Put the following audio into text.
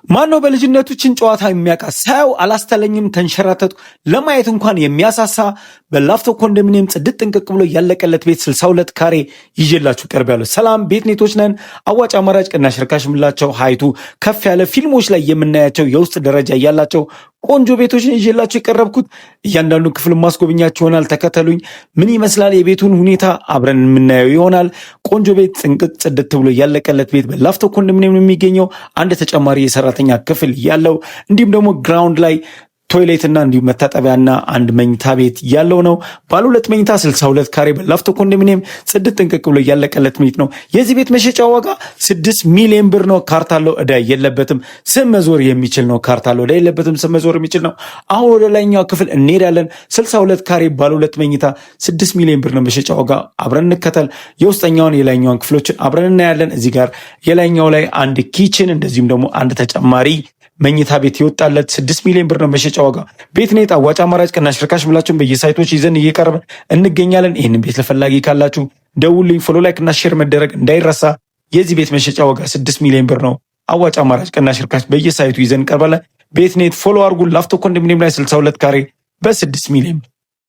ማነው በልጅነቱ ችን ጨዋታ የሚያውቃት? ሳያው አላስተለኝም ተንሸራተቱ። ለማየት እንኳን የሚያሳሳ በላፍቶ ኮንዶሚኒየም ጽድት ጥንቅቅ ብሎ ያለቀለት ቤት 62 ካሬ ይዤላችሁ ቀርቤያለሁ። ሰላም ቤት ኔቶች ነን። አዋጭ አማራጭ ቅናሽ ርካሽ ምላቸው ሀይቱ ከፍ ያለ ፊልሞች ላይ የምናያቸው የውስጥ ደረጃ ያላቸው ቆንጆ ቤቶችን ይዤላችሁ የቀረብኩት። እያንዳንዱ ክፍል ማስጎብኛችሁ ይሆናል። ተከተሉኝ። ምን ይመስላል የቤቱን ሁኔታ አብረን የምናየው ይሆናል። ቆንጆ ቤት ጥንቅቅ ጽድት ብሎ ያለቀለት ቤት በላፍቶ ኮንዶሚኒየም የሚገኘው አንድ ተጨማሪ የሰራተኛ ክፍል ያለው እንዲሁም ደግሞ ግራውንድ ላይ ቶይሌትና እንዲሁም መታጠቢያና አንድ መኝታ ቤት ያለው ነው። ባለ ሁለት መኝታ 62 ካሬ በላፍቶ ኮንዶሚኒየም ጽድት ጥንቅቅ ብሎ ያለቀለት ቤት ነው። የዚህ ቤት መሸጫ ዋጋ 6 ሚሊዮን ብር ነው። ካርታ አለው፣ ዕዳ የለበትም። ስም መዞር የሚችል ነው። ካርታ አለው፣ ዕዳ የለበትም። ስም መዞር የሚችል ነው። አሁን ወደ ላይኛው ክፍል እንሄዳለን። 62 ካሬ ባለ ሁለት መኝታ 6 ሚሊዮን ብር ነው መሸጫ ዋጋ። አብረን እንከተል። የውስጠኛውን የላይኛውን ክፍሎችን አብረን እናያለን። እዚህ ጋር የላይኛው ላይ አንድ ኪችን እንደዚሁም ደግሞ አንድ ተጨማሪ መኝታ ቤት ይወጣለት 6 ሚሊዮን ብር ነው መሸጫ ዋጋ። ቤት ኔት አዋጭ አማራጭ ቅናሽ ርካሽ ብላችሁን በየሳይቶች ይዘን እየቀረብን እንገኛለን። ይህንን ቤት ለፈላጊ ካላችሁ ደውልኝ። ፎሎ ላይክ እና ሼር መደረግ እንዳይረሳ። የዚህ ቤት መሸጫ ዋጋ 6 ሚሊዮን ብር ነው። አዋጭ አማራጭ ቅናሽ ርካሽ በየሳይቱ ይዘን እንቀርባለን። ቤት ኔት ፎሎ አድርጉ። ላፍቶ ኮንዶሚኒየም ላይ 62 ካሬ በ6 ሚሊዮን